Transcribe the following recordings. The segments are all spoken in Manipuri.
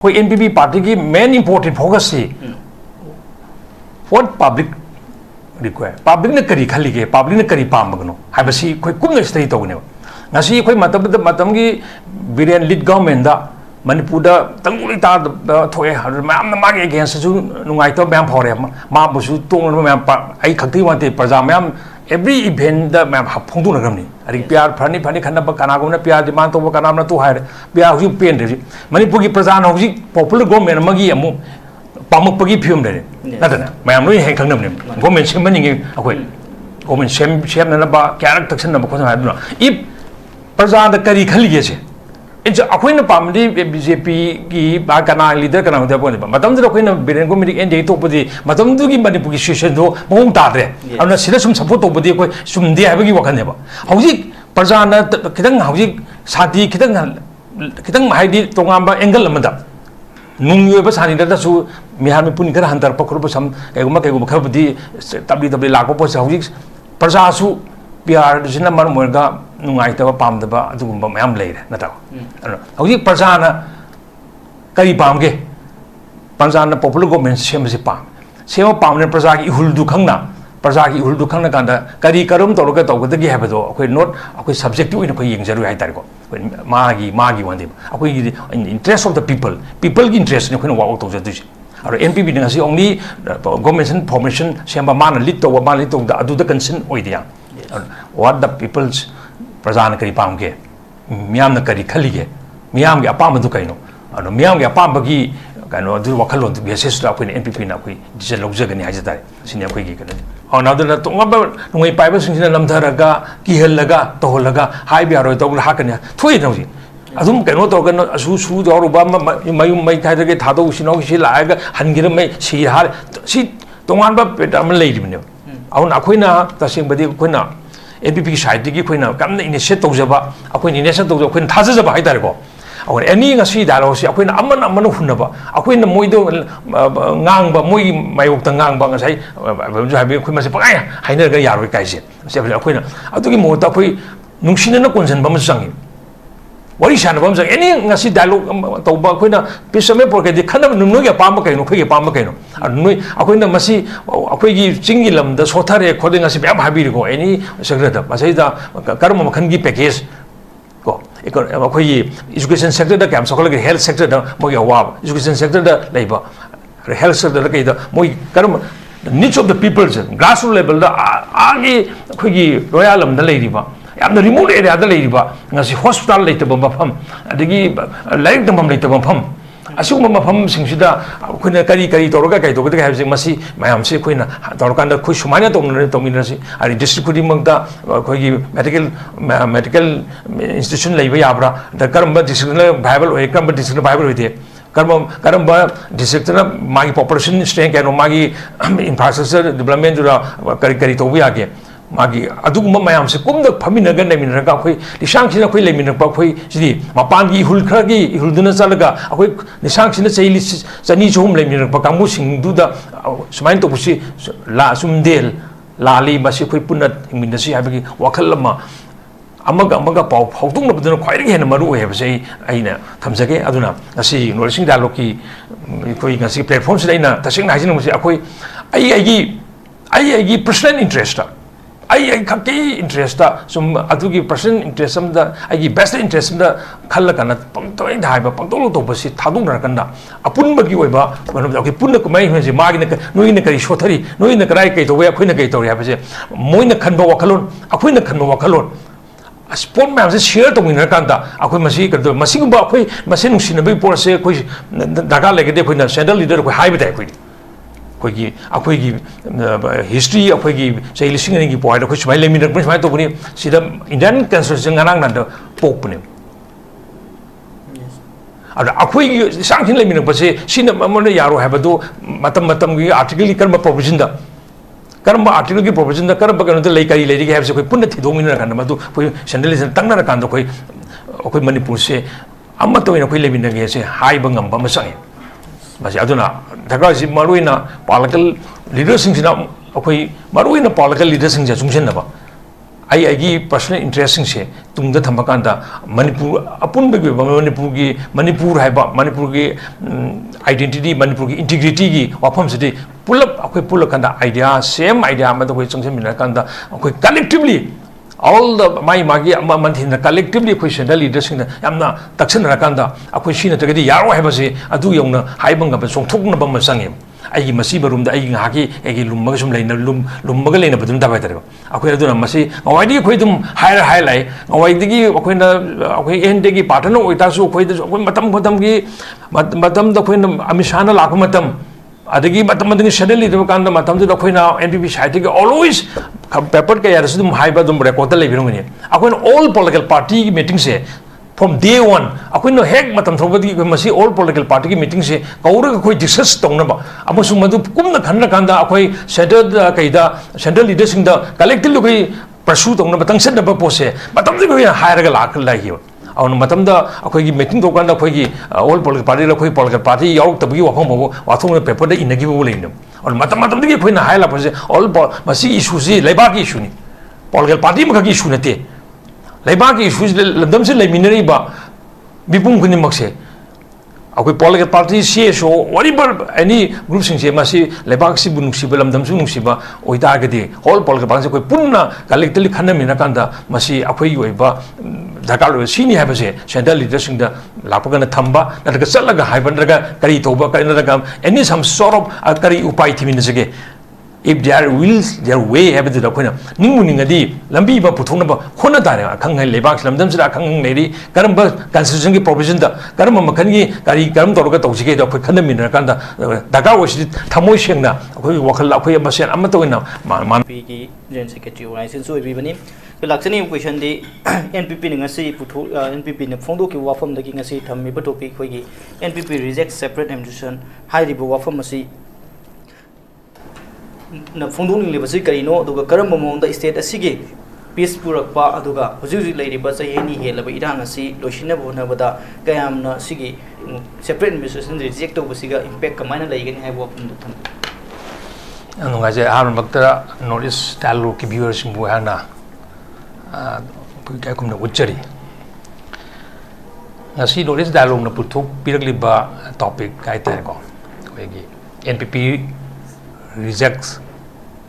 कोई NPP पार्टी की मेन इंपॉर्टेंट फोकस से व्हाट पब्लिक रिक्वायर पब्लिक ने करी खाली के पब्लिक ने करी पाम बगनो है बसी कोई कुम स्टडी तौने ngasi कोई मतलब की बिरेन लीड गवर्नमेंट दा मणिपुर दा तंगुली ता थोए मैम मागे अगेंस्ट सु नुंगाई तो मैम फौरे मा बसु तोंग मैम आई खक्ति वाते प्रजा मैम एवरी इवेंट दा मैम फोंदु नगमनी अरि प्यार फनी फनी खन्ना कनागोना प्यार डिमांड तो कनामना तो हाय प्यार हुई पेन रे मणिपुर की प्रजा न हुई पॉपुलर गवर्नमेंट मगी अमु पामुपगी फिल्म रे नदना मैम लोई हे खंगनमने गवर्नमेंट सेमनिंगे अखोय गवर्नमेंट सेमनबा क्यारक तक्सनबा खोना हादुना इ प्रजा दा करी खलिगे से इज अखोयना पामदी बीजेपी की बा कना लीडर कना होते बोने मतम दर अखोयना बिरेन को मिडिक एनजे तोपदी मतम दुगी मणिपुर की सिचुएशन दो मोम तादरे अना सिदा सुम सपोर्ट तोपदी कोई सुमदे हाबगी वखनेबा हौजी प्रजा ना खिदंग हौजी साथी खिदंग हाइदी तोंगांबा एंगल अमदा नुंगयोबा सानिदसु मिहान पुनि खरा हंतर पखरुब सम केगुमा खबदी तबली लाको पोस हौजी प्रजासु प्यार जिना मर मोरगा नुंगाइतबा पामदबा अदुगुंबा मयाम लेरे नता हौजी प्रजाना करी पामगे प्रजाना पॉपुलर गवर्नमेंट सेमसे पामने प्रजा की इहुलदु खंगना प्रजा की इहुलदु खंगना कांदा करी करम तौरगा तौगदगी हाबदो अखोय नोट अखोय सब्जेक्ट ओइन अखोय यंगजरु हाइतारको मागी वंदे अखोय इंटरेस्ट ऑफ द पीपल की इंटरेस्ट ने अखोय वाक तौजदुसी और NPP ने ngasi only government formation same मान लीड तो मान लीड तो अदुदा कंसर्न ओइदिया what the people's प्रजा ने करी पामगे मियाम ने करी खलीगे मियाम के अपाम दु कइनो अनो मियाम के अपाम बगी कनो दु वखलोन दु बेसिस दा कोइ NPP ना कोइ डिजिटल लौजगनि हाइजताय सिने कोइ की कने और नादुना तोंगब नुई पाइबा सिंसिना लमधरगा किहलगा तोहलगा हाइबि आरो तो हाकने थोइ नौजी अदुम कनो तोगन असु सु दौरुबा मयु मै थादगे थादो सिनो सि लागा हनगिर मै सि हार सि तोंगानबा पेटम लेदिबने औन अखोइना तसिंबदि अखोइना NPP साइड की अखोइना कमना इनिशिएट तौजबा अखोइना इनिशिएट तौजबा अखोइना थाजजबा हाइतारेको और एनी ngasi डायलॉग से अखोइना अमन हुनबा अखोइना मोइदो ngang मोइ मायोक ता ngang ngasai जो हाबि अखोइ मासे पगाय हाइनरगा यारोय काइसे से अखोइना अदुगी मोता अखोइ नुंसिनना कोनसन बम संगी वरी शानबम जंग एनी ngasi डायलॉग तौबा अखोइना पिसमे पोरके खनब नुनुगे पाम कइनो खइगे पाम कइनो नुइ अखोइना मसी अखोइगी चिंगी लमदा सोथारे खोदे ngasi ब्याम हाबिरको एनी सेक्रेटरी मसैदा कर्म मखनगी पैकेज को एक अखोइगी एजुकेशन सेक्टर दा काम सखलगे हेल्थ सेक्टर दा मोगे वाब एजुकेशन सेक्टर दा लेबा हेल्थ सेक्टर दा कइदा मोइ कर्म needs of the people's grass root level दा आगे अखोइगी रोयल लमदा लेरिबा यामना रिमोट एरिया दा लेरिबा ngasi hospital लेतबा मफम अदगी लाइक दमम लेतबा मफम असुगम मफम सिंगसिदा अखोइना करी तौरगा कई तौगदगे हाबसे मसी मयाम से अखोइना तौरकांदा खु सुमाइना तौमिनरसि आरि डिस्ट्रिक्ट खुदिमंगदा अखोइगी मेडिकल इंस्टीट्यूशन लेबा याब्रा द करम डिस्ट्रिक्ट वायबल होय करम डिस्ट्रिक्ट वायबल होइदे करम डिस्ट्रिक्ट मागी पॉपुलेशन स्ट्रेंथ कैनो मागी इंफ्रास्ट्रक्चर डेवलपमेंट जुरा करी तौबा यागे मागी अदुगुम मयाम से कुमद फमिनगा नेमिनरगा अखोइ लिसांगसिना अखोइ लेमिनरपा अखोइ सिदि मपानगी हुल खरगी हुलदुना चलगा अखोइ लिसांगसिना चैलि चनी चहुम लेमिनरपा कांगबु सिंगदुदा सुमाइन तोबुसि ला सुमदेल लाली बसि अखोइ पुन्ना हिंमिनसि हाबगी वखल अमगा पाउ फाउतुंगबदुना ख्वाइदगी हेन मरु होयबसे आइना थमजगे अदुना ngasi नोरसिंग डायलॉग की अखोइ ngasi प्लेटफॉर्म से आइना तसिंग हाजिन मुसे अखोइ आइगी पर्सनल इंटरेस्ट आई खकी इंटरेस्ट सुम अदुगी पर्सनल इंटरेस्ट समदा आइगी बेस्ट इंटरेस्ट समदा खल्लकना पंतोय धाइबा पंतोलो तोबसि थादुंगरकना अपुनबगी ओइबा मनोबि पुन्न कुमाइ होजे मागिन नोइने करी सोथरी नोइने कराइ कै तोबे अखोइने कै तोरि हाबसे मोइने खनबा वखलोन अखोइने खनबा वखलोन स्पोर्ट मैम से शेयर तौमिनर कांदा अखोइ मसी कदो मसिगुंबा अखोइ मसे नुसिनबे पोरसे अखोइ दगा लेगदे अखोइना सेंट्रल लीडर अखोइ हाइबदा अखोइगी हिस्ट्री अखोइगी चै लिसिंग की पॉइंट अखोइ सुमाइ लेमिनर सुमाइ तौबनि सिदा इंडियन कॉन्स्टिट्यूशन ngana नंद पोकपने अदा अखोइगी सांखिन लेमिनर पसे सिना ममन यारो हाबदो मतम की आर्टिकल कर्म प्रोविजन दा कर्म आर्टिकल की प्रोविजन दा कर्म कनो द लेकरी लेरी हाबसे कोइ पुन्ना थिदोमिनर कांद मदु कोइ सेंट्रलिज्म तंगना कांद कोइ अखोइ मणिपुर से अमतोइन अखोइ लेमिनर के से हाइबा ngamba मसाइ बस अदुना धगासी मरुइना पॉलिटिकल लीडरसिंग सिना अखोइ मरुइना पॉलिटिकल लीडरसिंग जे जुंगसेनबा आई पर्सनल इंटरेस्ट से तुंग थम्बकांदा मणिपुर अपुन मणिपुर की आइडेंटिटी मणिपुर की इंटीग्रिटी की वाफम से पुलप अखोई पुलकांदा आइडिया सेम आइडिया में अखोई चंगसेमिनकांदा अखोई कलेक्टिवली all the मागी मंथिन कलेक्टिवली अखोई सेंट्रल लीडर्स यामना तक्सनरकांदा अखोई सिना तगदी यारो हैबसे अदु यौना हाइबंगा सोंथोकनबा मसंगे आई मसी बरूम दा आई हाकी एगी लुम्मग सुम लेना लुम्मग लेना बदुम दा बाय तरबा अखोई अदुना मसी अवाइदी अखोई दुम हाइलाई अवाइदी अखोइना अखोई एंडेगी पार्टनर ओइतासु अखोई मतम द अखोइना अमिशाना लाख मतम अदगी मतम शेड्यूल लीडर कांद मतम द अखोइना एनपीपी साइड के ऑलवेज पेपर के यार दुम हाइबा दुम रेकॉर्ड लेबिरंगनी अखोइना ऑल पॉलिटिकल पार्टी की मीटिंग से from day one अखोइना हेक मतम थोबदी मसी ऑल पॉलिटिकल पार्टी की मीटिंग से कौरग अखोई डिस्कस तौनबा अमसु मदु कुमना खनना कांदा अखोई सेंट्रल लीडरसिंग द कलेक्टिवली अखोई परसू तौनबा तंगसनबा पोसे मतम दि अखोई हायरगा लाखलाहियो और मतम द अखोई की मीटिंग तौकांदा अखोई की ऑल पॉलिटिकल पार्टी अखोई पॉलिटिकल पार्टी याव तबगी वाफम वाथों पेपर द इनगी बो लेनो और मतम दि अखोइना हायला पोसे ऑल मसी इशू से लेबा की इशू नि पॉलिटिकल पार्टी मखा की इशू नते लेबा की इशू लदम से लेमिनरीबा बिपुम खुनिमक से अखोई पॉलिटिकल पार्टी से सो वरीबर एनी ग्रुप सिंग से मसी लेबा से बुनुसिबा लमदम सु नुसिबा ओइतागदि ऑल पॉलिटिकल पार्टी से कोई पुन्ना कलेक्टिवली खनमिना कांदा मसी अखोई ओइबा दरकार लो सीनी हैबसे सेंट्रल लीडरसिंग द लापगना थंबा नरगा चलगा हाइबनरगा करी तोबा करिनरगा एनी सम सॉर्ट ऑफ करी उपाय थिमिनसगे if there wills their way have the कोना निंगु निंगदी लंबी बा पुथोनबा खोना तारे खंग लेबाक लमदम से खंग लेरी करम कॉन्स्टिट्यूशन की प्रोविजन द करम मखन की कारी करम तौरगा तौसिगे द अखोई खनमिन कांदा दगा ओसि थमोय सेंगना अखोई वखल अखोई मसेन अम तोइना मानपी की जनरल सेक्रेटरी ऑर्गेनाइजेशन सो बिबनी तो लाक्सनी क्वेश्चन दी एनपीपी ने ngasi पुथो एनपीपी ने फोंदो की वाफम दगी ngasi थम्मी ब टॉपिक होगी एनपीपी रिजेक्ट सेपरेट एडमिनिस्ट्रेशन हाइरिबो वाफम मसी न फोंदोंनिंगलेबसि करिनो अदुगा करम ममोंदा स्टेट असिगे पीस पुरकपा अदुगा हुजुजि लेरिबा चहेनी हेलबा इरांग असि लोइसिनबो होनबदा कयामना सिगे सेपरेट एडमिनिस्ट्रेशन रिजेक्ट तोबसिगा इंपैक्ट कमायना लेगनि हाइबो फुंदो थम अनुगाजे हारन बक्तरा नॉर्थ ईस्ट डायलॉग की व्यूअर्स बु हाना पुइका कुमना उच्चरी ngasi नॉर्थ ईस्ट डायलॉग न पुथोक पिरकलिबा टॉपिक काइते को वेगी NPP rejects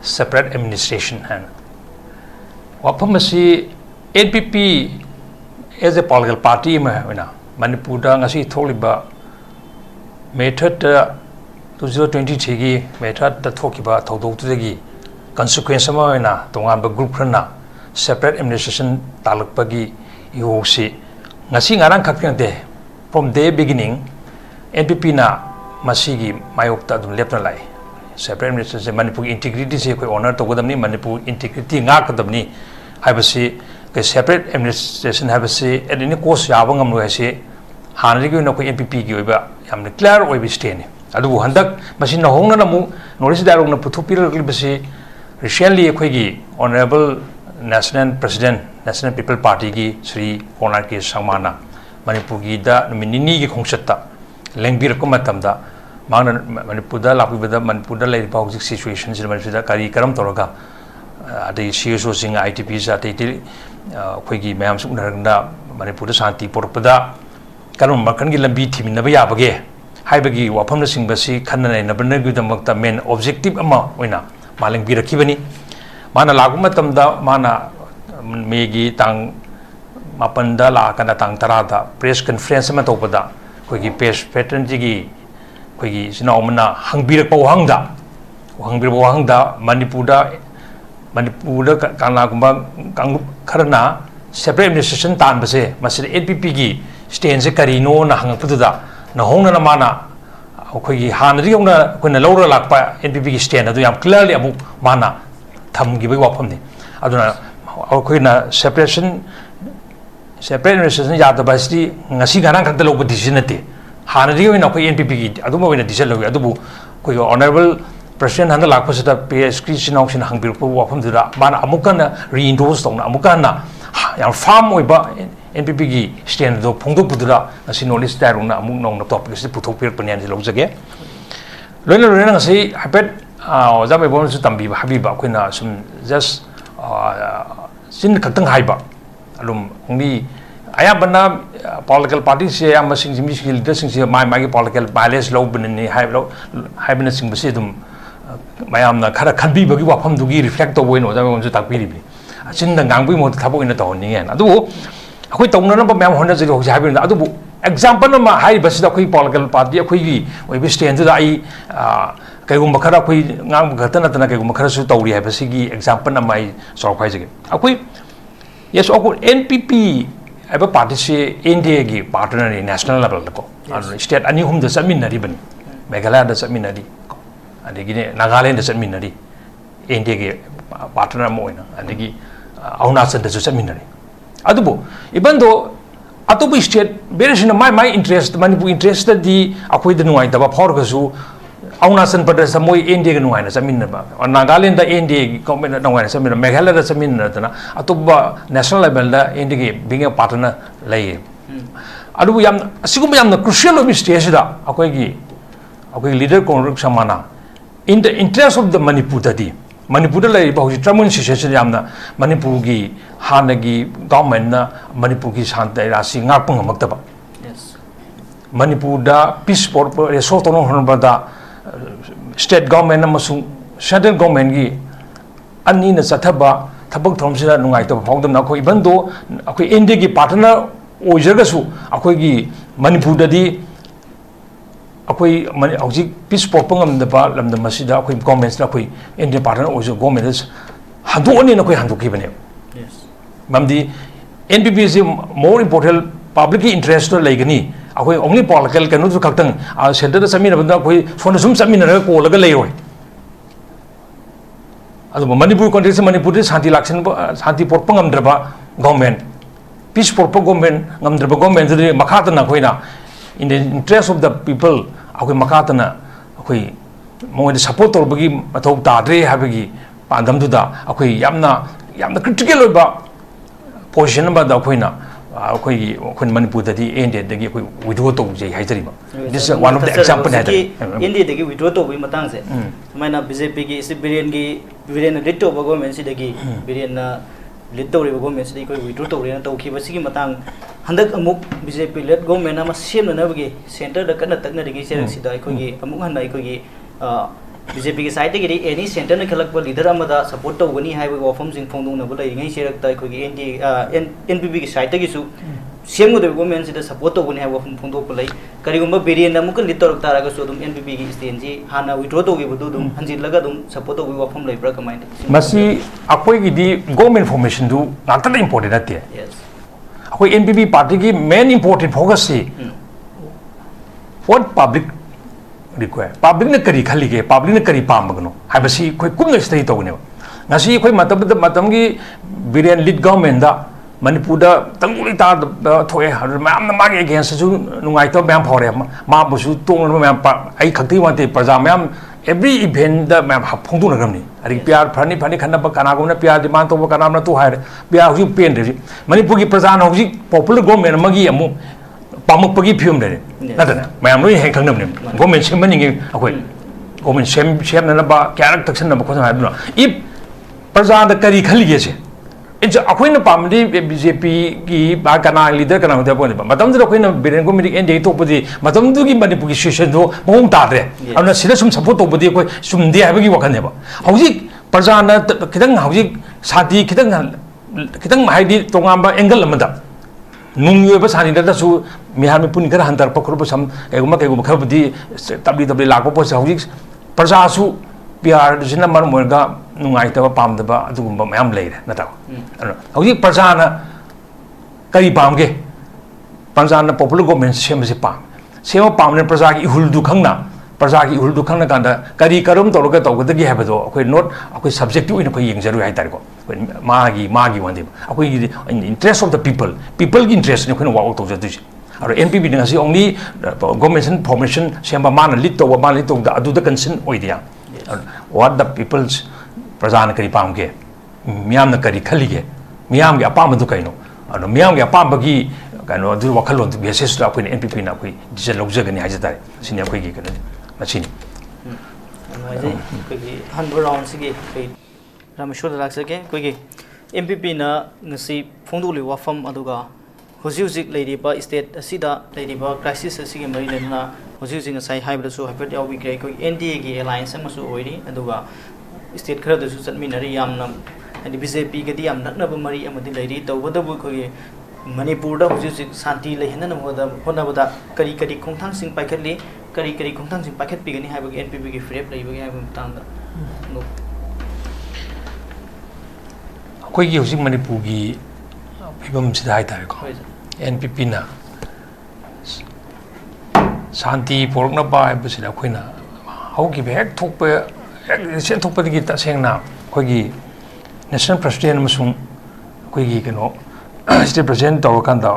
separate administration and wapam asi NPP as a political party na Manipur da ngasi tholiba method 2023 gi method da thokiba thodok tu gi consequence ma na tonga ba group khana separate administration talakpa gi yosi ngasi ngarang khakte from the beginning NPP na masigi mayokta dum lepna lai separate administration Manipur integrity से कोई honor तो कदम नहीं Manipur integrity गा कदम नहीं है बसी के separate administration है बसी एडिने कोस यावं हम लोग ऐसे हाने की उन्हें कोई NPP की वही बा हमने clear वही भी stay नहीं अदु वो हंदक मशीन न होंगे ना मु नॉर्थ डायलॉग न पुथु पीर की बसी recently कोई की honorable national president national people party की श्री R.K Rameshwar Manipur की दा मिनिनी की खोंगसत्ता लैंग्वेज को मतम दा मांगना मणिपुर लापीबदा मणिपुर लेरिबा हौजिक सिचुएशन से मणिपुर कारी करम तौरगा अदे सीएसओ सिंग आईटीपी जाते अखोगी मैम सुनरगना मणिपुर शांति पोरपदा करम मखन की लंबी थिमिनबा याबगे हाइबगी वाफम सिंगबसी खन्ननैनबनगुदमक्ता मेन ऑब्जेक्टिव अमा ओइना मालिंग बिरखिबनी माना लागु मतमदा माना मेगी तांग मापनदा लाकना तांग तरादा प्रेस कॉन्फ्रेंस में तोपदा कोई पेश पैटर्न जी कोई सिनामना हंगबिरक वहांगदा मणिपुर कांगलागुंबा कांगुप खरना सेपरेट एडमिनिस्ट्रेशन तानबसे मसिद एनपीपी की स्टेन से करीनो ना हंगपदुदा नहोंगना माना अखोई हानरी होना कोइना लौरा लाकपा एनपीपी की स्टेन अदु याम क्लियरली अमु माना थमगिबे वाफमनि अदुना अखोइना सेपरेट एडमिनिस्ट्रेशन यादबासि ngasi गाना खक्ता लोग डिसीजन नते हानरी होना कोई एनपीपी की अदुम होना डिसीजन लगे अदुबु कोई ऑनरेबल प्रेसिडेंट हंदा लाखपसदा पीएसक्री सिनाउसिन हंगबिरको वाफमदुदा माना अमुकना रीइंडोर्स तौना अमुकना याम फार्म ओइबा एनपीपी की स्टैंड दो फोंदोकपुदुदा ngasi नॉर्थ ईस्ट डायलॉग अमुक नौना टॉपिक से पुथोकपिरपनि आनि लौजगे लोइना लोइना ngasi हाइपेट जाबे बोनसु तंबी हाबिबा कोइना सुम just sin khakhtang haiba alum only ayabana political parties se am sing leader sing my political balance low bin high bin sing basi dum mayam na khara khanbi bagi wafam dugi reflect to boino da on ju takpi ri sin da ngang bui mo thabo ina to ni adu akoi tongna na ba mayam hona ji ho jabi na adu example ma hai basi da koi political party akoi gi oi bi stand da ai kaigum khara koi ngang gatana tana kaigum khara su tawri hai basi gi example na mai so khai ji akoi yes akoi npp aba party se india gi partner ni national level ko state ani hum da samin na ri ban meghalaya da samin na ri adigi nagaland da samin na ri india gi partner mo ina adigi arunachal da su samin na ri adubo even though atobu state beresina my interest manipur interest di akoi da nuai da ba for ga su arunachal pradesh moi india ga nuai na samin na ba nagaland da india gi government na nuai na samin na meghalaya da samin na da atoba national level da india gi being a partner lai adubu yam asigum yam na crucial of stage da akoi leader congress samana in the interest of the manipur da manipur la ba hoji tramun situation yamna manipur gi hanagi government na manipur gi shantai rasi ngapung maktaba yes manipur da peace for resolve to no honba da state government amasung central government gi ani na chathaba thabak thomsina nungai to phawdam na khoi bando akoi india gi partner ojaga su akoi gi manipur da di akoi hauji peace for pangam da ba lam da masida akoi governments la akoi india partner ojo governments handu oni na koi handu ki bane yes mamdi npp is more important public interest to legani akoi only political kanu su khaktang center da samina banda akoi sona sum samina ra ko laga lei roi adu manipur context manipur de shanti por pangam draba government peace for government ngam draba government de makata na koina in the interest of the people akoi makata na akoi mo de support tor bagi mathau ta dre habagi pandam du da akoi yamna critical ba position ba da koina akoi manipur da di india da gi akoi withdraw to je haijari ba this is one of the example that india da gi withdraw to bi matang se maina bjp gi civilian lead to ba government si da gi birian na lead to re government si koi withdraw to re na to ki ba si gi matang handak amuk bjp led government ama sem na ba gi center da kana tak na ri gi serang si da koi gi amuk han dai koi gi BJP की साइड के एनी सेंटर ने खलक लीडर अमदा सपोर्ट तौगनी है वफम सिंह फोंदों न बुलाई ngai सेरक ता कोई NPP की साइड की सु सेम गदे गवर्नमेंट से सपोर्ट तौगनी है वफम फोंदो बुलाई करिगुम बेरियन अमुक लिटर तारा का सु NPP की स्टेन जी हाना विड्रॉ तौगे बदु दुम हंजिल लगा दुम सपोर्ट तौगे वफम लेब्रा कमाइन मसी अकोई की दी गवर्नमेंट इन्फॉर्मेशन दु नातल इंपोर्टेंट आते है यस अकोई NPP पार्टी की मेन इंपोर्टेंट फोकस से what public require public na kari khali ge public na kari pam bagno habasi khoi kum na stay to ne ngasi khoi matam gi biren lead government da manipur da tanguli ta thoe har mam na magi against su nungai to mem phore ma bu su tong na mem pa ai khakti wante praja mem every event da mem phongdu na gamni ari pyar phani khana ba kana gom na pyar demand to ba kana na tu hair pyar hu pen de manipur gi praja na hu popular government magi amu pamak pagi film de nadana mayam loi heng khangnam ne government sem mani akoi government sem na ba kyarak taksan na ba khon ha duna if praja da kari khali ge se in akoi na pamdi BJP ki ba kana leader kana da bon ba matam da akoi na biren go medik NDA to podi matam du gi manipur gi situation do mong ta de amna sida sum support to podi akoi sum de ha gi wakan ne ba hauji praja na khidang hauji sati khidang mai di tongam ba angle amada nungyo ba sani da su mihar mi pun kar hantar pakru ba sam eguma khabdi tabli lakpo po hauji praja su PR jina mar morga nungai ta pam da ba adugumba mayam leire na ta hauji praja na kari pam ge praja na popular government sem se pam ne praja ki ihul du khangna praja ki ihul du khangna kanda kari karum to ga to ga gi ha ba do akoi not akoi subjective in akoi yengjaru hai tar ko magi wande akoi interest of the people ki interest ne khoi wa to ja du or NPP ne ngasi only government formation semba man lead to da adu da concern oidia what the people's praja na kari pam ge miyam na kari khali ge miyam ge apam du kaino ano miyam ge apam bagi kaino du wakhalon du basis da akoi NPP na akoi decision logja gani haja dai sini akoi ge kana machine koi han round sige koi Rameshwar lak sake koi ge MPP na ngasi phongdoli wafam aduga hojik leiriba state asida leiriba crisis asigi mari lena hojik ngasai haibda su hapet yawi grei ko NDA gi alliance amasu oiri aduga state khara dasu chatminari yamna adi BJP gadi yam naknaba mari amadi leiri tawbadabu ko Manipur da hojik santi lehina namoda honabada kari kari khongthang sing paikhatli kari kari khongthang sing paikhat pigani haibagi NPP gi frep leiba gi haibam tangda कोई की उसी मणिपुर की फिल्म से दाई तारे को NPP ना शांति पोरक ना बाय बस इला कोई ना हाउ की बैग थोप पे सेंट थोप पे की तसेंग ना कोई की नेशनल प्रेसिडेंट मसूं कोई की कनो स्टेट प्रेसिडेंट तो कंदा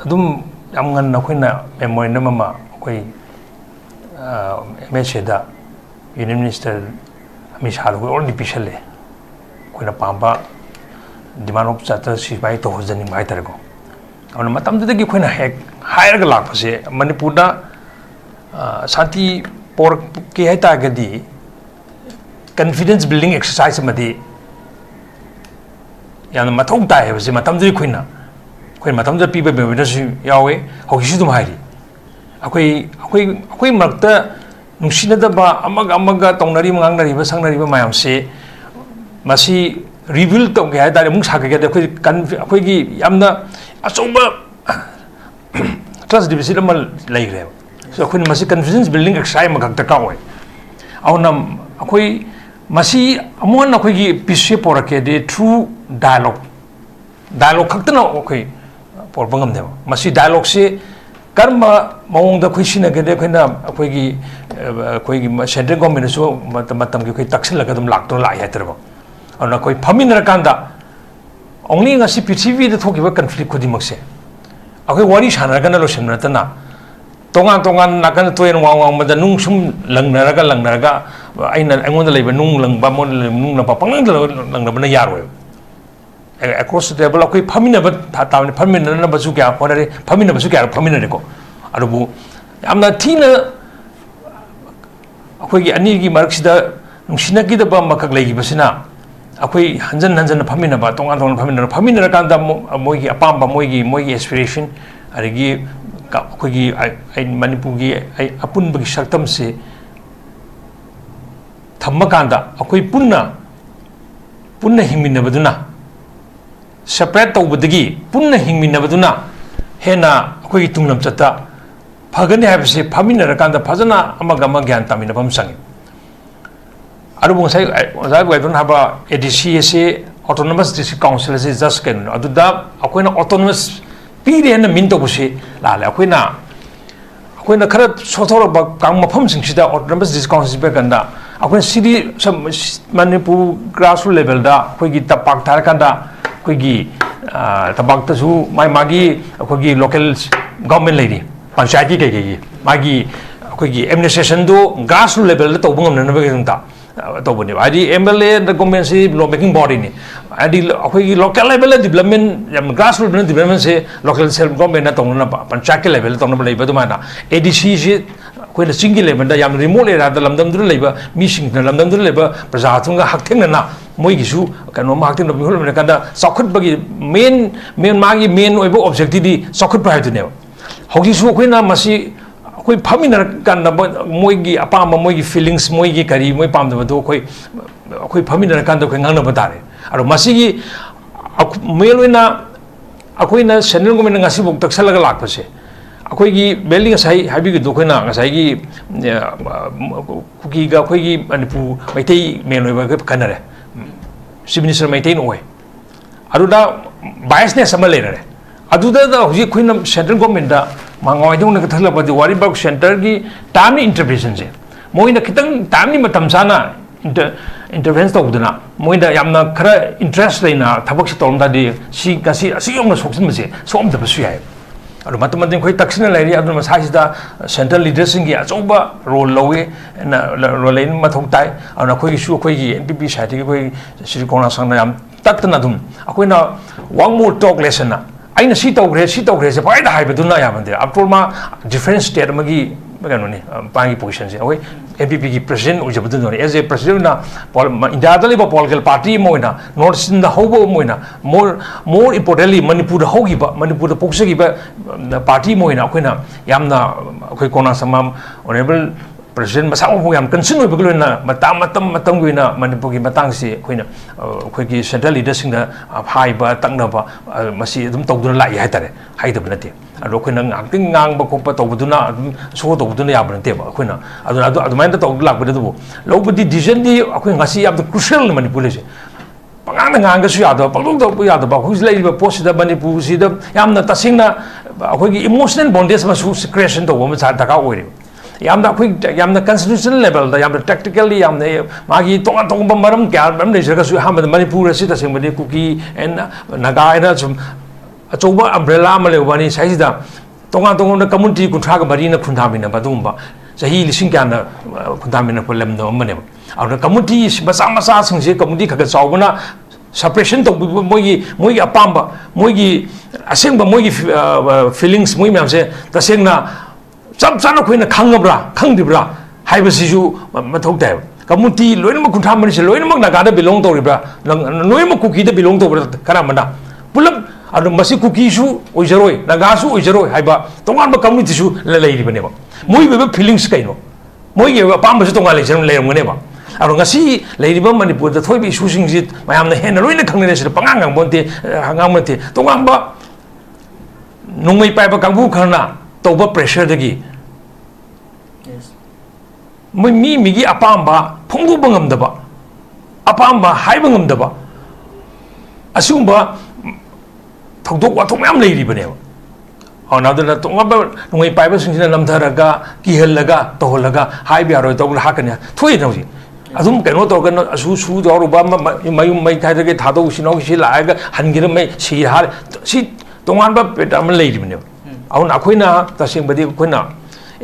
अदुम यमगन ना कोई ना मेमोरी ना ममा कोई MHA union minister Amit Shah को और निपिशले कोई ना पांबा डिमांड ऑफ चार्टर सिपाही तो होजनी माय तरको और मतम दे कोई ना हैक हायर का लाख से मणिपुर दा शांति पोर के है तागदी कॉन्फिडेंस बिल्डिंग एक्सरसाइज मदी यान मथौ ताय है मतम दे कोई मतम दे पीबे बेबिनस यावे होगिसु दुम हाइरी अखोई मरक्ता नुसिनदबा अमगा तौनरी मंगांगनरीबा संगनरीबा मायाम से मसी रिवील तो क्या है तारे मुंग साके क्या कोई कोई की यामना अचौबा ट्रस्ट डिविजन मल लाइक रहे सो कोई मसी कॉन्फिडेंस बिल्डिंग एक्सरसाइज मगक तका होए और नम कोई मसी अमोन कोई की पिछे पोर के दे थ्रू डायलॉग खक्तना कोई पोर बंगम दे मसी डायलॉग से कर्म मौंग द कोई सिना के दे कोई ना कोई की सेंट्रल गवर्नमेंट सो मतम के कोई तक्सन लगा तुम लाख तो लाई है तेरे को और ना कोई फमिन रकांदा ओनली ngasi पृथ्वी द थोकिबा कन्फ्लिक्ट खुदिमक से अखोई वारी सानरगना लोसन नतना तोंगान नाकन तोयन वांग मदा नुंग सुम लंगनरगा आइना अंगोंद लेबा नुंग लंगबा मोन नुंग ना पंगन लंगबना यारोय अक्रॉस द टेबल अखोई फमिनबा तावने फमिनना बसु क्या होरे फमिनबसु क्या फमिनने को अरुबु यामना थीना अखोई अनि की मार्क्सदा नुसिनकी दबा मकक लेगिबसिना अखोई हंजन फमिनबा तोंगान फमिनर कांदा मोगी अपाम्बा मोगी एस्पिरेशन अरगी अखोई मणिपुर की अपुनबगी सक्तम से थम्मकांदा अखोई पुन्ना हिंगमिनबदुना सेपरेट तौबदगी पुन्ना हिंगमिनबदुना हेना अखोई तुंगलम चता फगने हाबसे फमिनर कांदा फजना अमगा ज्ञान तामिनबम संगे अरुब ngusai ozai bai don haba ADC se autonomous district council se just ken aduda akoina autonomous pire na min to busi la la akoina khara sothor ba kang mafam sing sida autonomous district council be ganda akoina city manipur grassroots level da koi gi tapak thar kanda koi gi tapak ta su mai magi koi gi local government lady panchayat ki magi koi gi administration do grassroots level da to bungam na be ganda तौबने आदि MLA द गवर्नमेंट से लॉ मेकिंग बॉडी ने आदि अखोई लोकल लेवल डेवलपमेंट याम ग्रास रूट डेवलपमेंट से लोकल सेल्फ गवर्नमेंट ना तौना पंचायत के लेवल तौना लेबा दुमाना ADC से कोई चिंगी लेवल दा याम रिमोट एरिया दा लमदम दुर लेबा मिसिंग ना लमदम दुर लेबा प्रजा थुंगा हक्थेंना मोई गिसु कनो मार्केटिंग नो बिहोल में कादा सखुत बगी मेन मागी मेन ओइबो ऑब्जेक्टिव दी सखुत प्राय दुने होगिसु कोइना मसी कोई फमिनर कांदा मोई अपाम मोई फीलिंग्स मोई करी मोई पामदबदो कोई फमिनर कांदा कोई ngang बतारे और मसीगी मेलोइना अखोइना central government ngasi bok taksalga lakpase अखोइगी बेलिंग साइ हाबिगी दोखोइना ngसाइगी कुकी गा अखोइगी मणिपुर मैथै मेलोइबा कनरे चीफ मिनिस्टर मैथै नोय अरुदा बायसनेस अमा लेरे अदुदा हजि खोइना सेंट्रल गवर्नमेंट दा मांगवाइदों का थल बदी वारी बाग सेंटर की टाइम इंटरवेंशन से मोइना खितंग टाइम नि मतम साना इंटरवेंस तौदना मोइना यामना खरा इंटरेस्ट लेना थबक से तौमदा दि सी गसी असियोंना सोक्सिन मसे सोमदबसु याय अरु मतमदिन खोइ तक्सिना लाइरि अदु मसाइदा सेंट्रल लीडर्सिंग की अचौबा रोल लवे ना रोल लेन मथौ ताई अना खोइ सु खोइ की NPP साइड की खोइ श्री कोना संना याम तत्तना दुम अखोइना वन मोर टॉक लेसन अगर सी तौग्रे से फायदा है आफ्टर मा डिफरेंट स्टेट में ꯀꯩꯅꯣꯅꯤ ꯄꯥꯡꯒꯤ ꯄꯣꯖꯤꯁꯟꯁꯦ ꯑꯩꯈꯣꯏ NPPꯒꯤ ꯄ꯭ꯔꯁꯤꯗꯦꯟ ꯑꯣꯏꯖꯕꯗꯨꯅꯅꯤ ꯑꯦꯖ ꯑꯦ ꯄ꯭ꯔꯁꯤꯗꯦꯟꯅ ꯏꯟꯗꯤꯌꯥꯗ ꯂꯩꯕ ꯄꯣꯂꯤꯇꯤꯀꯦꯜ ꯄꯥꯔꯇꯤ ꯑꯃ ꯑꯣꯏꯅ ꯅꯣꯔꯠ ꯏꯁꯇꯔꯟꯗ ꯍꯧꯕ ꯑꯃ ꯑꯣꯏꯅ ꯃꯣꯔ ꯏꯝꯄꯣꯔꯇꯦꯟꯂꯤ ꯃꯅꯤꯄꯨꯔꯗ ꯍꯧꯈꯤꯕ ꯃꯅꯤꯄꯨꯔꯗ ꯄꯣꯛꯆꯈꯤꯕ ꯄꯥꯔꯇꯤ ꯑꯃ ꯑꯣꯏꯅ ꯑꯩꯈꯣꯏꯅ ꯌꯥꯝꯅ ꯑꯩꯈꯣꯏ ꯀꯣꯅꯥ ꯁꯃꯥꯝ ꯑꯣꯅꯔꯦꯕꯜ ꯄ꯭ꯔꯁꯤꯗꯦꯟ ꯃꯁꯥꯃꯛꯄꯨ ꯌꯥꯝ ꯀꯟꯁꯔꯟ ꯑꯣꯏꯕꯒꯤ ꯂꯣꯏꯅ ꯃꯇꯝꯒꯤ ꯑꯣꯏꯅ ꯃꯅꯤꯄꯨꯔꯒꯤ ꯃꯇꯥꯡꯁꯤ ꯑꯩꯈꯣꯏꯅ ꯑꯩꯈꯣꯏꯒꯤ ꯁꯦꯟꯇ꯭ꯔꯦꯜ ꯂꯤꯗꯔꯁꯤꯡꯗ ꯍꯥꯏꯕ ꯇꯛꯅꯕ ꯃꯁꯤ ꯑꯗꯨꯝ ꯇꯧꯗꯨꯅ ꯂꯥꯛꯏ ꯍꯥꯏꯇꯥꯔꯦ ꯍꯥꯏꯗꯕ ꯅꯠꯇꯦ ꯑꯗꯣ ꯑꯩꯈꯣꯏꯅ ꯉꯥꯏꯍꯥꯛꯇꯪ ꯉꯥꯡꯕ ꯈꯣꯠꯄ ꯇꯧꯕꯗꯨꯅ ꯑꯗꯨꯝ ꯁꯣ ꯇꯧꯕꯗꯨꯅ ꯌꯥꯕ ꯅꯠꯇꯦꯕ ꯑꯩꯈꯣꯏꯅ ꯑꯗꯨꯃꯥꯏꯅ ꯇꯧꯕ ꯂꯥꯛꯄꯗ ꯑꯗꯨꯕꯨ ꯂꯧꯕꯗꯤ ꯗꯤꯁꯤꯖꯟꯗꯤ ꯑꯩꯈꯣꯏ ꯉꯁꯤ ꯌꯥꯝꯅ ꯀ꯭ꯔꯨꯁꯤꯌꯦꯜ ꯃꯅꯤꯄꯨꯔꯁꯦ ꯄꯉꯥꯡꯗ ꯉꯥꯡꯒꯁꯨ ꯌꯥꯗꯕ ꯄꯪꯇꯧ ꯇꯧꯕ ꯌꯥꯗꯕ ꯍꯧꯖꯤꯛ ꯂꯩꯔꯤꯕ ꯄꯣꯠꯁꯤꯗ ꯃꯅꯤꯄꯨꯔꯁꯤꯗ ꯌꯥꯝꯅ ꯇꯁꯦꯡꯅ ꯑꯩꯈꯣꯏꯒꯤ ꯏꯃꯣꯁꯅꯦꯜ ꯕꯣꯟꯗꯦꯖ ꯑꯃꯁꯨ ꯀ꯭ꯔꯤꯌꯦꯁꯟ ꯇꯧꯕ ꯑꯃ ꯗꯔꯀꯥꯔ ꯑꯣꯏꯔꯦꯕ ꯌꯥꯝꯅ ꯑꯩꯈꯣꯏ ꯌꯥꯝꯅ ꯀꯟꯁꯇꯤꯇ꯭ꯌꯨꯁꯅꯦꯜ ꯂꯦꯚꯦꯜꯗ ꯌꯥꯝꯅ ꯇꯦꯛꯇꯤꯀꯦꯜꯂꯤ ꯌꯥꯝꯅ ꯃꯥꯒꯤ ꯇꯣꯉꯥꯟ ꯇꯣꯉꯥꯟꯕ ꯃꯔꯝ ꯀꯌꯥ ꯃꯔꯝ ꯂꯩꯖꯔꯒꯁꯨ ꯑꯍꯥꯟꯕꯗ ꯃꯅꯤꯄꯨꯔ ꯑꯁꯤ ꯇꯁꯦꯡꯕꯗꯤ ꯀꯨꯀꯤ ꯑꯦꯟ ꯅꯥꯒꯥ ꯍꯥꯏꯅ ꯁꯨꯝ ꯑꯆꯧꯕ ꯑꯝꯕ꯭ꯔꯦꯂꯥ ꯑꯃ ꯂꯩꯕ ꯋꯥꯅꯤ ꯁꯥꯏꯁꯤꯗ ꯇꯣꯉꯥꯟ ꯇꯣꯉꯥꯟꯕ ꯀꯝꯃꯨꯅꯤꯇꯤ 30ꯒ 40ꯅ ꯈꯨꯟꯗꯥꯃꯤꯟꯅꯕ ꯑꯗꯨꯒꯨꯝꯕ ꯆꯍꯤ 1000 ꯀꯌꯥꯅ ꯈꯨꯟꯗꯥꯃꯤꯟꯅꯔꯛꯄ ꯂꯝꯗꯝ ꯑꯃꯅꯦꯕ ꯑꯗꯨꯅ ꯀꯝꯃꯨꯅꯤꯇꯤ ꯃꯆꯥ ꯃꯆꯥꯁꯤꯡꯁꯦ ꯀꯝꯃꯨꯅꯤꯇꯤ ꯈꯔ ꯆꯥꯎꯕꯅ ꯁꯄꯔꯦꯁꯟ ꯇꯧꯕꯤꯕ ꯃꯣꯏꯒꯤ ꯑꯄꯥꯝꯕ ꯃꯣꯏꯒꯤ ꯑꯁꯦꯡꯕ ꯃꯣꯏꯒꯤ ꯐꯤꯂꯤꯡꯁ ꯃꯣꯏ ꯃꯌꯥꯝꯁꯦ ꯇꯁꯦꯡꯅ ꯆꯞ ꯆꯥꯅ ꯑꯩꯈꯣꯏꯅ ꯈꯪꯉꯕ꯭ꯔꯥ ꯈꯪꯗ꯭ꯔꯤꯕ꯭ꯔꯥ ꯍꯥꯏꯕꯁꯤꯁꯨ ꯃꯊꯧ ꯇꯥꯏꯕ ꯀꯝꯃꯨꯅꯤꯇꯤ ꯂꯣꯏꯅꯃꯛ 30 ꯂꯣꯏꯅꯃꯛ ꯅꯥꯒꯥꯗ ꯕꯤꯂꯣꯡ ꯇꯧꯔꯤꯕ꯭ꯔꯥ ꯂꯣꯏꯅꯃꯛ ꯀꯨꯀꯤꯗ ꯕꯤꯂꯣꯡ ꯇꯧꯕ꯭ꯔꯥ ꯀꯔꯝꯕꯅ ꯄꯨꯂꯞ ꯑꯗꯨ ꯃꯁꯤ ꯀꯨꯀꯤꯁꯨ ꯑꯣꯏꯖꯔꯣꯏ ꯅꯥꯒꯥꯁꯨ ꯑꯣꯏꯖꯔꯣꯏ ꯍꯥꯏꯕ ꯇꯣꯉꯥꯟꯕ ꯀꯝꯃꯨꯅꯤꯇꯤꯁꯨ ꯂꯩꯔꯤꯕꯅꯦꯕ ꯃꯣꯏꯒꯤ ꯑꯣꯏꯕ ꯐꯤꯂꯤꯡꯁ ꯀꯩꯅꯣ ꯃꯣꯏꯒꯤ ꯑꯣꯏꯕ ꯑꯄꯥꯝꯕꯁꯨ ꯇꯣꯉꯥꯟ ꯂꯩꯔꯝꯒꯅꯦꯕ ꯑꯗꯣ ꯉꯁꯤ ꯂꯩꯔꯤꯕ ꯃꯅꯤꯄꯨꯔꯗ ꯊꯣꯛꯏꯕ ꯏꯁꯨꯁꯤꯡꯁꯤ ꯃꯌꯥꯝꯅ ꯍꯦꯟꯅ ꯂꯣꯏꯅ ꯈꯪꯅꯔꯦ ꯁꯤꯗ ꯄꯉꯥꯡ ꯉꯥꯡꯕ ꯅꯠꯇꯦ ꯇꯣꯉꯥꯟꯕ ꯅꯣꯡꯃꯩ ꯄꯥꯏꯕ ꯀꯥꯡꯕꯨ ꯈꯔꯅ ꯇꯧꯕ ꯄ꯭ꯔꯦꯁꯔꯗꯒꯤ ꯃꯣꯏ ꯃꯤꯒꯤ ꯑꯄꯥꯝꯕ ꯐꯣꯡꯗꯣꯛꯄ ꯉꯝꯗꯕ ꯑꯄꯥꯝꯕ ꯍꯥꯏꯕ ꯉꯝꯗꯕ ꯑꯁꯤꯒꯨꯝꯕ ꯊꯧꯗꯣꯛ ꯋꯥꯊꯣꯛ ꯃꯌꯥꯝ ꯂꯩꯔꯤꯕꯅꯦꯕ ꯑꯗꯨꯅ ꯇꯣꯉꯥꯟꯕ ꯅꯣꯡꯃꯩ ꯄꯥꯏꯕꯁꯤꯡꯁꯤꯅ ꯅꯝꯊꯔꯒ ꯀꯤꯍꯜꯂꯒ ꯇꯧꯍꯜꯂꯒ ꯍꯥꯏꯕ ꯌꯥꯔꯣꯏ ꯇꯧꯕ ꯍꯥꯠꯀꯅꯤ ꯊꯣꯛꯏꯅ ꯍꯧꯖꯤꯛ ꯑꯗꯨꯝ ꯀꯩꯅꯣ ꯇꯧꯔꯒ ꯁꯨ ꯌꯥꯎꯔꯨꯕ ꯃꯌꯨꯝ ꯃꯩ ꯀꯥꯏꯗꯒꯤ ꯊꯥꯗꯣꯛ ꯁꯤ ꯂꯥꯛꯑꯒ ꯍꯟꯈꯤꯔ ꯃꯩ ꯁꯤ ꯍꯥꯏ ꯁꯤ ꯇꯣꯉꯥꯟꯕ ꯄꯦꯇꯔꯟ ꯑꯃ ꯂꯩꯔꯤꯕꯅꯦꯕ ꯑꯗꯨꯅ ꯑꯩꯈꯣꯏꯅ ꯇꯁꯦꯡꯕꯗꯤ ꯑꯩꯈꯣꯏꯅ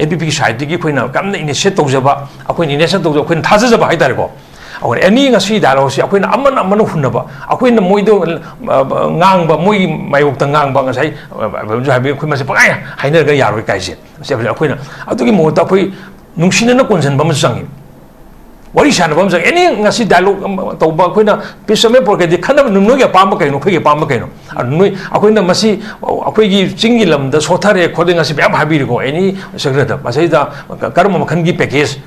NPPꯒꯤ ꯁꯥꯏꯠꯇꯒꯤ ꯑꯩꯈꯣꯏꯅ ꯀꯟꯅ ꯏꯅꯤꯁꯤꯌꯦꯠ ꯇꯧꯖꯕ ꯑꯩꯈꯣꯏꯅ ꯊꯥꯖꯖꯕ ꯍꯥꯏꯇꯥꯔꯦꯀꯣ ꯑꯩꯈꯣꯏꯅ ꯑꯦꯅꯤ ꯉꯁꯤ ꯗꯥꯏꯂꯣꯒꯁꯤ ꯑꯩꯈꯣꯏꯅ ꯑꯃꯅ हुꯟꯅꯕ ꯑꯩꯈꯣꯏꯅ ꯃꯣꯏꯗꯣ ꯉꯥꯡꯕ ꯃꯣꯏꯒꯤ ꯃꯥꯌꯣꯛꯇ ꯉꯥꯡꯕ ꯉꯁꯥꯏ ꯍꯥꯏꯕꯤ ꯑꯩꯈꯣꯏ ꯃꯁꯤ ꯄꯪꯉꯥꯏ ꯍꯥꯏꯅꯔꯒ ꯌꯥꯔꯣꯏ ꯀꯥꯏꯁꯦ ꯑꯩꯈꯣꯏꯅ ꯑꯗꯨꯒꯤ ꯃꯍꯨꯠꯇ ꯑꯩꯈꯣꯏ ꯅꯨꯡꯁꯤꯅꯅ ꯀꯣꯟꯁꯤꯟꯕ ꯑꯃꯁꯨ ꯆꯪꯉꯤ wari sana bam sang any ngasi dialogue tau ba khoi na pisame por ke di khana nu ge pam kai no khoi ge pam kai no noi akhoi na masi akhoi gi chingi lam da sothare khode ngasi ba habi ri ko any sector da masai da karma makhan gi package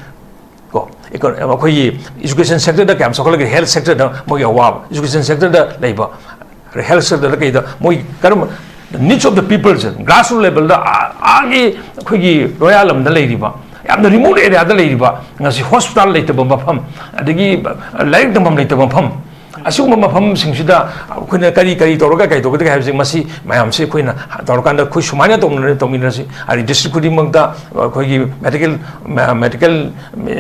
ko akhoi gi education sector da kam sakol ge health sector da mo ge wa education sector da leiba health sector da kai da mo karma needs of the people grassroots level da agi akhoi gi royal lam da leiri ba yamna remote area da leiri ba ngasi hospital leitaba mafam adigi laik dam leitaba mafam asugma mafam singsida khoina kari toroga kai toga kai habsing masi mayam se khoina torokanda khoi sumanya tongmina si ari district khudi mangda khoi gi medical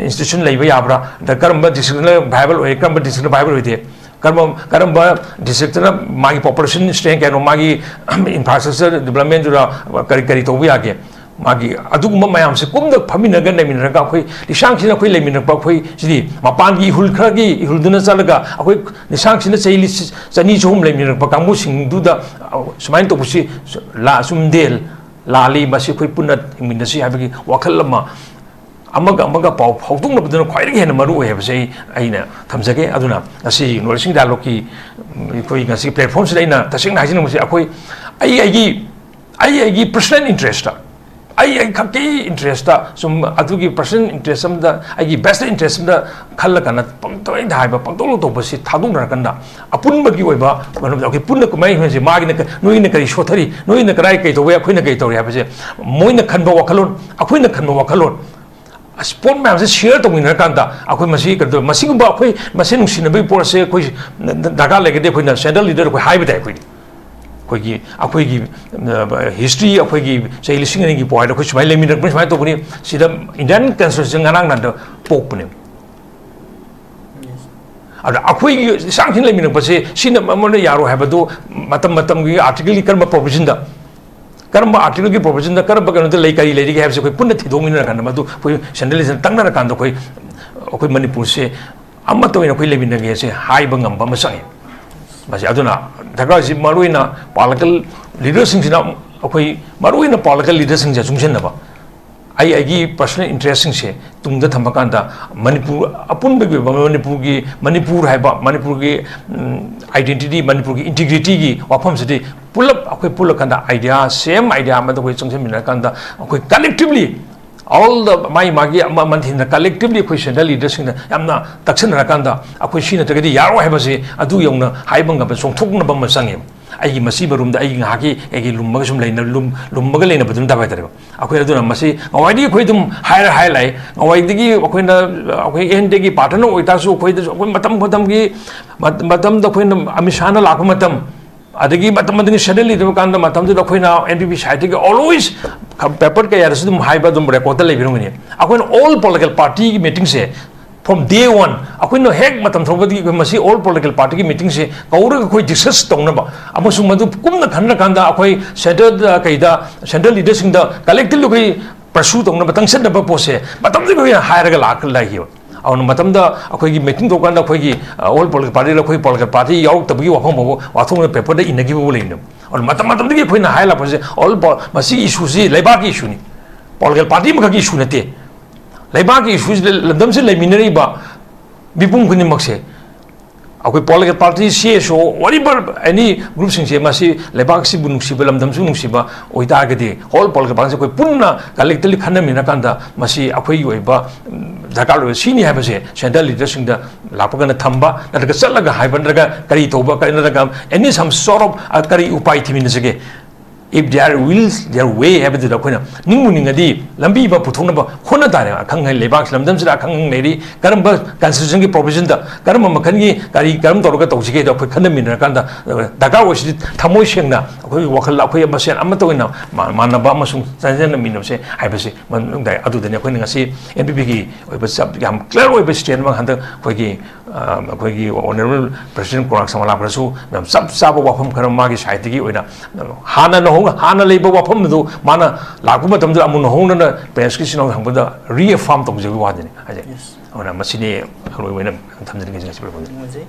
institution leiba yabra da karamba district viable oi karamba district viable oi de karamba district na magi population strength kano magi infrastructure development jura kari tobu yage magi aduguma mayam se kumda phamina ga nemina ga khoi lisang sina khoi lemina pa khoi sidi mapan gi hul khra gi hulduna chalaga khoi lisang sina chaili chani chum lemina pa kamu sing du da sumain to busi la sumdel lali basi khoi punna minda si habagi wakhal lama amaga pau phautung nabduna khwai ri hena maru he basi aina thamjage aduna asi norising dialogue ki khoi ngasi platform sida ina tasing na hajin musi akhoi ai personal interest ai khaki interest ta sum adugi personal interest am da ai best interest am da khalla kana pangtoi dai ba pangtolo to basi thadung na kana apun ba gi oi ba manam da ki punna ko mai hme ma gi na noi na kari shothari noi na karai kai to ya khoina kai to ya ba je moi na khanba wakhalon akhoina khanba wakhalon sport map se share to win kan da akhoi masi ka do masi ba akhoi masi nung sin ba por se khoi daga lege de khoi na central leader khoi hai ba dai khoi akhoi gi history akhoi gi sei lising ni gi point akhoi smai lemin rak smai to buni sida Indian constitution nganang na do pok buni ada akhoi gi sangthin lemin rak se sina mamone yaro ha ba do matam gi article gi karma provision da karma article gi provision da karba kan de lei kari lei gi ha se khoi punna thidong na kan ma do khoi centralism tang na kan do khoi manipur se amma to ina khoi lemin gi se hai ba ngam ba ma sai basi aduna daga si maruina political leaders sing sina akoi maruina political leaders sing ja jungsen na ba I personal interest से तुंग थमकान मणिपुर अपुनबगी मणिपुर है मणिपुर की आइडेंटिटी मणिपुर की इंटीग्रिटी की वाफम से पुलप अखोई पुलकंदा आइडिया सेम आइडिया में अखोई चंगसेमिनकांदा अखोई कलेक्टिवली all the मागी मंथिन कलेक्टिवली अखोई सेंट्रल लीडर्स यामना तक्सनरकांदा अखोई सिन तगदी यारो हैबसे अदु यौना हाइबंगा सोंथोकना बम संगे आई मसी बरूम आई हाकी आई लुमग सुम लेना लुमग लेना बदुम दाबाय तरे अखोई अदुना मसी अवाइदी अखोई दुम हायर हाइलाई अवाइदी अखोइना अखोई एंडेगी पार्टनर ओइतासु अखोई मतम द अखोइना अमिशाना लाखो मतम अदगी मतम अदगी शेड्यूल लिदम कांदा मतम द अखोइना एनपीपी साइड के ऑलवेज पेपर के यारसु दुम हाइबा दुम रिकॉर्ड लेबिरंगनी अखोइना ऑल पॉलिटिकल पार्टी की मीटिंग से from day one अखोइनो हेक मतम थोबदी मसी ऑल पॉलिटिकल पार्टी की मीटिंग से कौर अखोई डिस्कस तौनबा अमसु मदु कुमना खन्न कांदा अखोई सेंट्रल कइदा सेंट्रल लीडर्स द कलेक्टिव अखोई परसू तौनबा तंगसनबा पोसे मतम दि हायरगा लाक लागियो और मतम द अखोई मीटिंग तौकांदा अखोई ऑल पॉलिटिकल पार्टी अखोई पॉलिटिकल पार्टी याउ तबगी वाफम बो वाथों पेपर द इनगिबो लेनो और मतम दि अखोइना हायला पसे ऑल मसी इशू से लेबा की इशू नि पॉलिटिकल पार्टी मखकी इशू नते लेबा की इशू लंदम से लेमिनरीबा बिपुंग खुनिमक्से अखोई पॉलिटिकल पार्टी से सो वरिबर एनी ग्रुप सिंसे मसी लेबाक सि बुनुसिबा लंदम सु नुसिबा ओइतागदि होल पॉलिटिकल पार्टी कोई पुन्ना कलेक्टिवली खनमिना कांदा मसी अखोई ओइबा दरकार लो सिनि हाबसे सेंट्रल लीडर्स द लापगना थंबा नरगा चलगा हाइबनरगा करी तोबा करिनरगा एनी सम सॉर्ट ऑफ करी उपाय थिमिनसगे if there wills their way have the Koyna निंगु निंगदी लंबी बा पुथोनबा खोना तारे खंग लेबाक लमदम सिरा खंग लेरी करम कंस्टिट्यूशन की प्रोविजन द करम मखन की कारी करम तोरगा तौसिगे द खन मिनर कांदा दगा ओसि थमोय सेंगना अखोई वखल अखोई मसेन अम तोइना मानबा अमसुं संजन मिनोसे हाइबसे मन दाय अदुदने अखोइ ngasi NPP की ओइबा सब याम क्लियर ओइबा स्टेटमेंट हंद अखोई ऑनरेबल प्रेसिडेंट कोराक समला प्रसु सब सब वाफम खरम मागी साइड की ओइना हाना न हाना लेबा वाफम दो माना लाकु मतम द अमुन होंना प्रेस की सिनो हंबदा रीअफर्म तौजबी वादने हाजे और मसिने हरोइना थमजन के जसे